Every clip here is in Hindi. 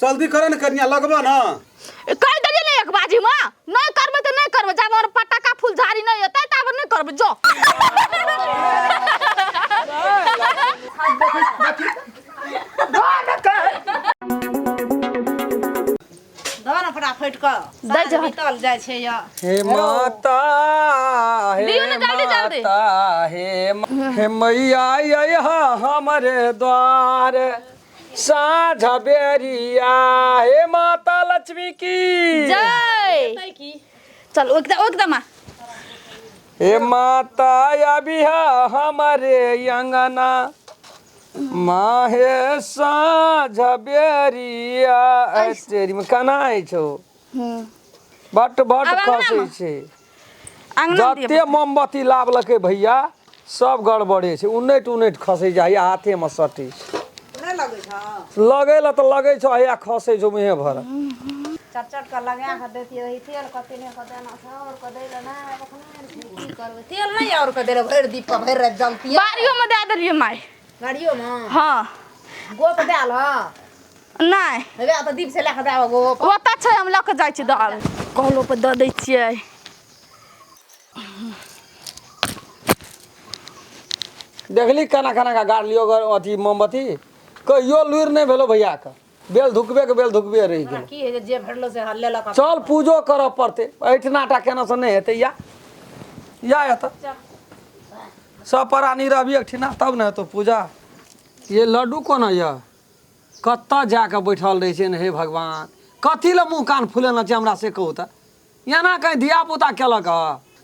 जल्दी करे न कन्या लगबा ना कह दे ने एक बाजी में नहीं करबे तो नहीं करबे जब और पटाखा फुलझारी नहीं होता तब नहीं करबे जो दाना फटाफट क दे जा निकल जाय छै या हे माता दियो ना जल्दी जल्दी हे मैया आया हमरे द्वार साँझ बेरिया हे माता लक्ष्मी की जय की चल एकदम हे माता अभी हमारे अंगना माहे साँझ बेरिया तेरी में कना छो बट खसे छे जते मोमबत्ती लावलके भैया सब गड़बड़े छे उन्नैट उन्नैट खसे जाय हाथे में सटे नै लगै छ लगे ला तो लगे छो या खसे जो मुहे भर चट का लगा के देती रही तेल कते ने कते ना और क देला ना की करबे तेल नहीं और क देला भर दीप पर भर जलती बारियो में दे देलिए माय गाड़ियो में हां गोप देल ह नहीं हेबे त दीप से लेके देबो गोप ओता छै हम लक जाय छी दाल कहलो पे द दै छियै देखली कना कना का गाड़ लियो अथी मोमबत्ती कहियो लुर नहीं भेलो भैया का बेल धुकबे रही गेल की है जे भरलो से हल्ले लका चल पूजो करऽ पड़ते ऐठनाटा केना से नहीं हेते या हेत सब प्राणी रहबी एकठिना तब न तो पूजा ये लड्डू कोना या कत्ता जाके बैठल रहे छै ने हे भगवान कथी ले मुंह कान फुलेना छै हमरा से कहू त एना कहीं धिया पुता केलक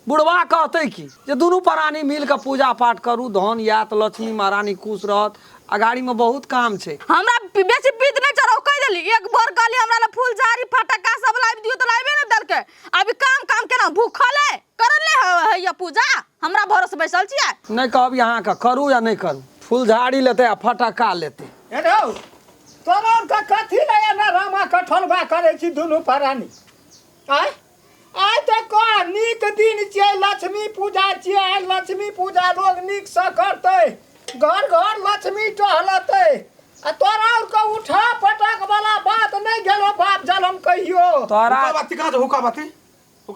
बुढ़वा कहते की जे दुनू प्राणी मिल के पूजा पाठ करू धन यात लक्ष्मी महारानी खुश रहत अगाड़ी में बहुत काम छै हमरा बेसी पीत नहीं चढ़ो कह देली एक बार कहली हमरा ले फूलझारी फटाका सब लाइव दियो तो लाइवे न देल के अभी काम केना भूखल है करले है या पूजा हमरा भरोसे बैसल छियै नहीं कहब यहाँ का करू या नहीं करू फूलझाड़ी लेते आ फटाका लेते हेलो तोरा का कथी ले ना रामा कठलबा करे छी दुनु प्राणी आय तो का नीक दिन छियै लक्ष्मी पूजा छियै लक्ष्मी पूजा लोग नीक से करते घर घर लक्ष्मी टहलते आ तोरा और का उठा पटक वाला बात नहीं गेलो बाप जलम कहियो तोरा बाती का हुका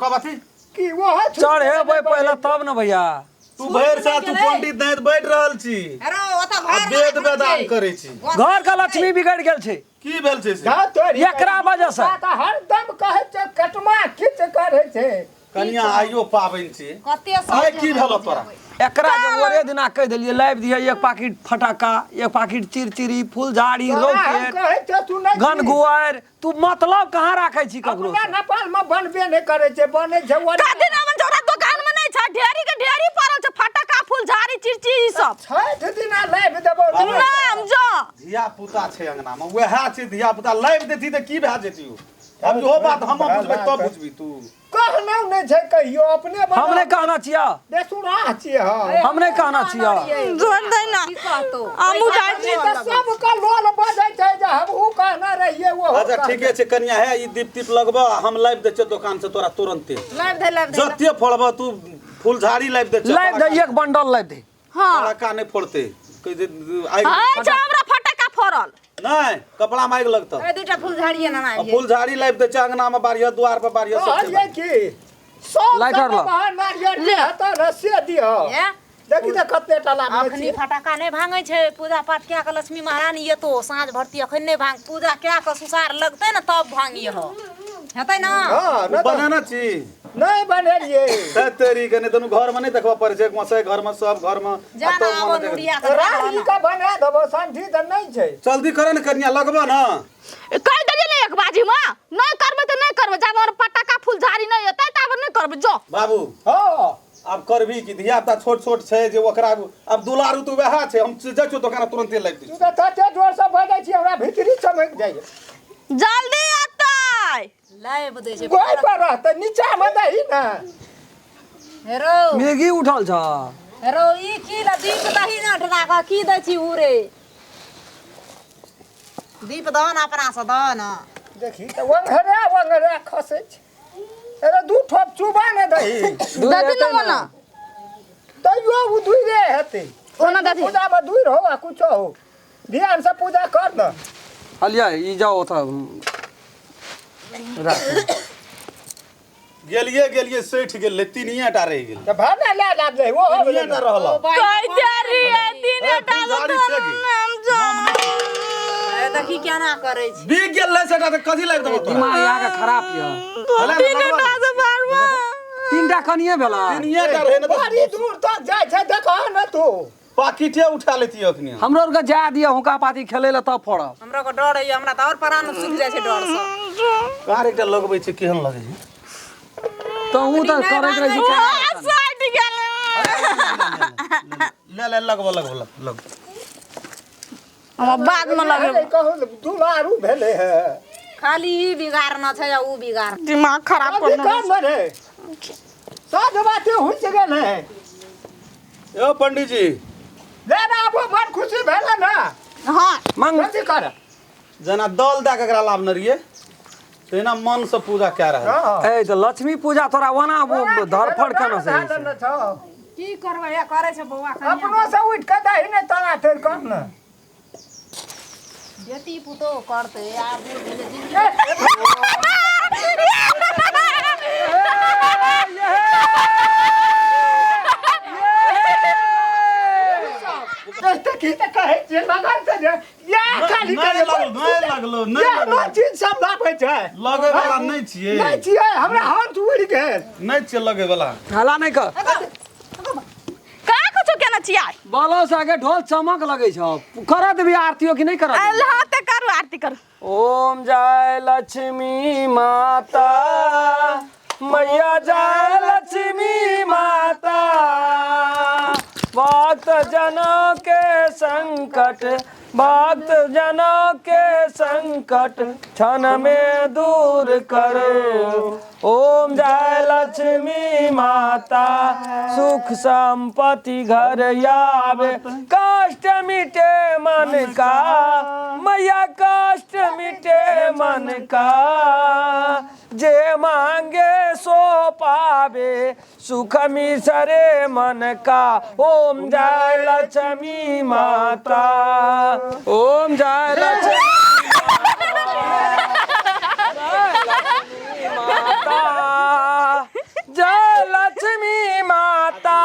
बाती कि वो चढ़े पहले तब न भैया तू भैर सा तू पंडित नहीं बैठ रहल छी अरे ओता आ घर वेद वेदान करे छी घर का लक्ष्मी बिगड़ गेल छै की भेल छै से एकरा वजह से हरदम कहै छै कटमा किच करे छै कन्या आइयो पाबनि छी कते आइ की भेल तोरा एकरा जे ओरे दिना कह देलिए लाइव दिए एक पैकेट फटाका एक पैकेट चिरचिरी फूलझाड़ी रॉकेट कहै छै तू नहीं गनगुआर तू मतलब कहाँ राखै छी ककरो अपना नेपाल में बनबे नहीं करे छै बने छै का दिन हमन जोरा दुकान में नहीं छ ढेरी के ढेरी पड़ल छ फटाका फूलझारी चिरचिरी सब छठ दिना लाइव देबो नाम जो धिया पुता छै अंगना में वएह छै धिया पुता लाइव देती त की भए जेती अब जो बात हम बुझबै तब बुझबी तू कहना नहीं छै कहियो अपने हमने कहना छिया देसुरा छियै हम हमने कहना छिया जोर दे ना हमू जाय छी सब का लोल बजै छै जे हम ऊ कहना रहिए वो अच्छा ठीके छै कन्या है ई दीप टिप लगबा हम लाइव दे छै दुकान से तोरा तुरंते लाइव दे जत्ते फोड़बा तू फूलझाड़ी लाइव दे छै लाइव दे एक बंडल लाइव दे हां पटाखा नहीं फोड़ते कह दे आइ अच्छा हमरा फटाका फोड़ल नहीं कपड़ा में आग लगता ए दुटा फूलझाड़ी ना ना फूलझाड़ी लाइव दे छै अंगना में बारिया द्वार पर बारिया सब ये की सब लाइटर ला। बाहर नारियल ले हता रस्सी दियो ये देखि त कते टाला में अखनी फटाका नहीं भांगे छै पूजा पाठ क्या के लक्ष्मी महारानी ये तो साँझ भरती अखन नहीं भांग पूजा क्या के सुसार लगते ना तब भांगिए हो हेतै ना हां तू बनाना छी नहीं बनेलिए तेरी कने तनु घर में नहीं देखबा पड़े छै मसे घर में सब घर में जाना आबो नुरिया के राखी का बना देबो संठी त नहीं छै जल्दी करे न कन्या लगबा ना कह देलिए ने एक बाजी में नहीं करबे तो नहीं करबे जब और पटाका फूलझारी नहीं होता तब नहीं करबे जो बाबू हां अब करबी कि धिया पुता छोट छोट छै जे ओकरा अब दुलारू तू वएह छै हम जाइ छौ दुकान तुरंते लाइव दी तू त तते जोर से बजै छी हमरा भीतरी चमक जाय जल्दी आतै लाइव दे छै कोई पर रहते नीचा में दही ना हेरो मेगी उठल छ हेरो ई की ला दीप दही ना ढला का की दै छी उरे दीप दान अपना से दान देखी त वंगरे खसे छै अरे दू ठोप चुबा ने दही दादी न मना तैयो उ दुइरे हेते ओना दादी पूजा में दूर हो कुछ हो ध्यान से पूजा कर न हलिया ई जाओ था राख गेलिए सेठ गेल तीनिए टा रह गेल तो भाना ले ला दे वो तीनिए टा रहल कह दे रही है तीन टा गाड़ी तो छे हम जा ए देखी केना करे छी बिक गेल ले सेटा त कथि लाग दो दिमाग यहाँ का खराब ये तीन टा से मारवा 3टा कनिए भेला तीनिए टा रहे न बड़ी दूर तक जाय छै देखो न तू पाकिटे उठा लेती अखनी हमरो के जा दिया हुका पाती खेले ला तब फोड़ब हमरा को डर है हमरा त और प्राण सुख जाय छै डर से कार एकटा लगबै छै केहन लगे छै तो हूं त करैत रही छी साइड गेल ले लग हम बाद में लगे अरे कहू दुलारू भेले है खाली ई बिगाड़ना छै या ऊ बिगाड़ दिमाग खराब अभी करना काम मरे साध बातें हुई गेल है यो पंडित जी ले ना अब मन खुशी भेले ना हां मंग कथी कर जना दल दे के एकरा लाभ न रिए तेना मन से पूजा कए रहा हां ए तो लक्ष्मी पूजा तोरा वना धरफड़ केना से की करबै या करे छै बौआ अपनो से उठ के दही ने तना तेर कर ना बेटी पुतो करते यार जिंदगी की त कहे छै लगन से या खाली करे लगलो या नो चीज सब लापे छै लगे वाला नहीं छिए नहीं छिए हमरा हाथ उड़ गेल नहीं छिए लगे वाला हाला नहीं कर का कुछ केना छिया बोलो से आगे ढोल चमक लगे छ करत भी आरतियो कि नहीं करत अल्लाह ते करू आरती करू ओम जय लक्ष्मी माता मैया जय लक्ष्मी माता भक्त जनों के संकट भक्त जनों के संकट क्षण में दूर करो ओम जय लक्ष्मी माता सुख संपत्ति घर आवे कष्ट मिटे मन का मैया कष्ट मिटे मन का जे मांगे सो पावे सुख मिसरे मन का ओम जय लक्ष्मी माता ओम जय लक्ष्मी माता जय लक्ष्मी माता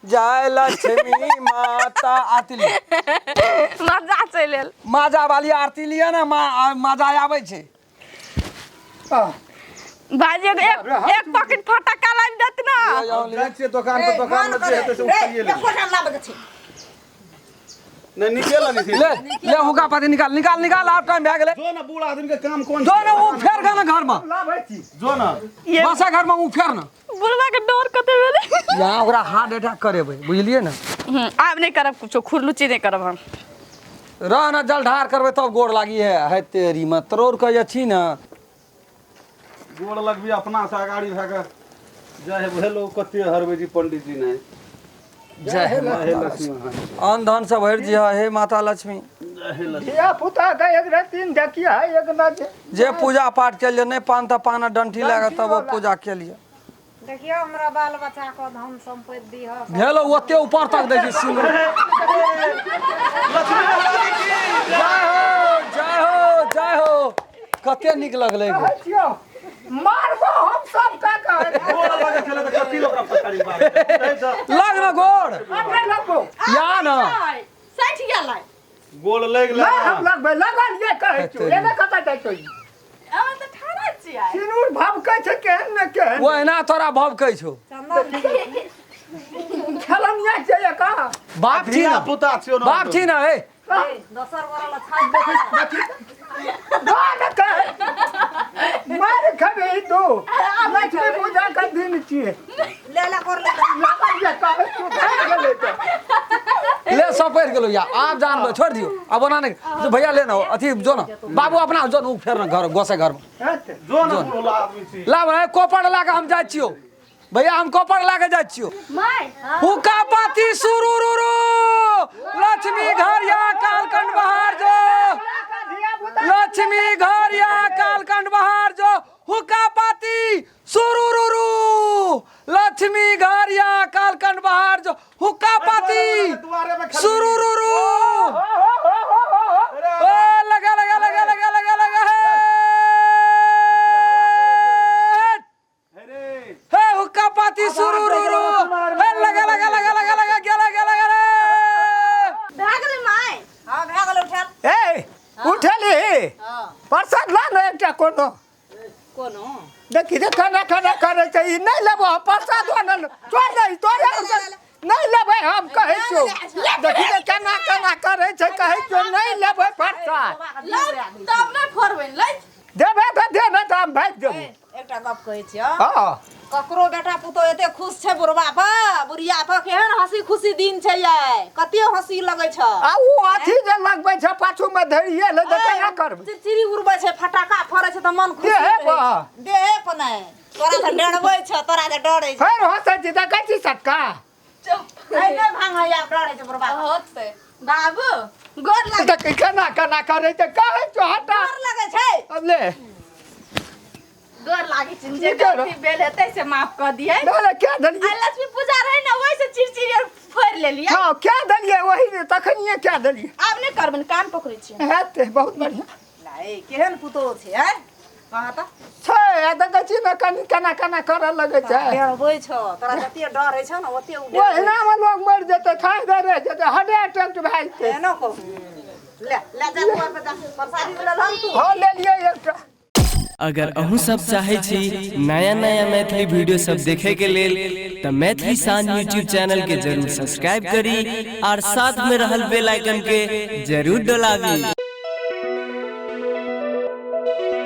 जय लक्ष्मी माता आरती ली मजा चलल माजा वाली आरती लिया ना मजा आवे छे भाजी एक पैकेट फटाका लाइन देत ना जाय छिए दुकान में जे हेतै से उठाइए ले कोठा लाबे छै नहीं निकल नहीं ले ले हुका पाती निकाल आप टाइम भए गेले जो ना बूढ़ा आदमी के काम कोन जो ना ऊ फेर गा ना घर में लाबै छी जो ना बसा घर में ऊ फेर ना बुढ़वा के डर कते भेले यहाँ ओकरा हार्ट अटैक करेबै बुझलिए ना आब नहीं करब कुछो खुरलुची नहीं करब हम रह ना जल ढार करबै तब गोड़ लागी है तेरी मत तरोड़ के छी ना गोड़ लगबी अपना से अगाड़ी भए के जय हेलो कते हरबे जी पंडित जी ने जय हे हे लक्ष्मी अन्न धन से भरि दिया हे माता लक्ष्मी धिया पुता के एक रत्ती देखिया एक न जे पूजा पाठ के लिए नहीं पान त पाना डंठी लगा तब वो पूजा के लिए देखियो हमरा बाल बच्चा को धन संपत्ति दिह भेलो ओते ऊपर तक दै छी सिंदूर जय हो कते नीक लगले छियो मारबो हम सब का गोड़ लगे चले त कथि लोकरा पकड़ी मारे लग ना गोड़ अपने लगबो या ना सठ गेलै गोड़ लग ले ना हम लगबे लगन ये कहै छियो एने कतै जाइ छियो अब त ठाड़ा छियै सिनूर भाव कहै छै केहन न केहन वो ना तोरा भव कहै छौ खेलनिया छै का बाप छी ना पुता छियो ना बाप छी ना हे दोसर वाला छाप देखै गान कह मार खबे दो लक्ष्मी पूजा का दिन छियै लेला कर ले लगन ये कहै छियो भाग गेलै त ले सब पैर गेलो या आप जान लो छोड़ दियो अब बना नहीं तो भैया ले ना अथी जो ना बाबू अपना जो ना फेर ना घर गोसे घर में जो ना बोला आदमी छी ला भाई कोपड़ ला के हम जाय छियो भैया हम कोपड़ ला के जाय छियो हुका पाती सुरुरुरु लक्ष्मी घर या कालकंड बाहर जो लक्ष्मी घर या कालकंड बाहर जो हुका पाती सुरुरुरु लक्ष्मी घर या कालकंड बाहर जो हुका पाती सुरुरुरु प्रसाद ला न एकटा कोनो देखी रे खाना खाना करे छै ई नहीं लेबो प्रसाद न छोड़ दे तोरे नहीं लेबै हम कहै छौ देखी रे केना केना करे छै कहै छौ नहीं लेबै प्रसाद तब नहीं फोड़बै लै देबे त दे न त हम भाग जेबो एकटा गप कहै छियै हां ककरो बेटा पुतो एते खुश छै बुढ़वा पर बुढ़िया पर केहन हंसी खुशी दिन छै ये कते हंसी लगै छ आ उ अथी जे लगबै छै पाछू में धरिए ले त केना करबै चिड़चिड़ी उड़बै छै फटाका फोड़ै छै त मन खुशी देहे पर नहीं तोरा त डरबै छ तोरा त डरै छ फेर हंसै छी त कहै छी सटका ऐ नै भांगा या डरै छ बुढ़वा होतै बाबू गोर लाग त केना केना करे छै कहै छौ हटा डर लगै छै ले गोर लागे छिन जे गलती भेल हेतै से माफ क दियै बोले क्या दलिए आ लक्ष्मी पूजा रहे न ओइ से चिड़चिड़ी फोड़ लेलियै हां क्या दलिए वही तखनिए क्या दलिए आब नै करबन कान पकड़ै छी हेते बहुत बढ़िया लाई केहन पुतो छै हैं कहा त छै आ देखै छी न कनी केना केना करे लगे छै डरबै छ तोरा जते डरै छ न ओते उ ओहिना में लोग मर जेतै खाइ दे जेतै हडे अटैक भए जेतै एनो को ले ले जा ऊपर पे जा प्रसादी वाला हम तू हां ले लिए एकटा अगर अहूँ सब चाहे छी नया नया मैथिली वीडियो सब देखे के लेल तो मैथिली शान यूट्यूब चैनल के जरूर सब्सक्राइब करी और साथ में रहल बेल आइकन के जरूर दबावी।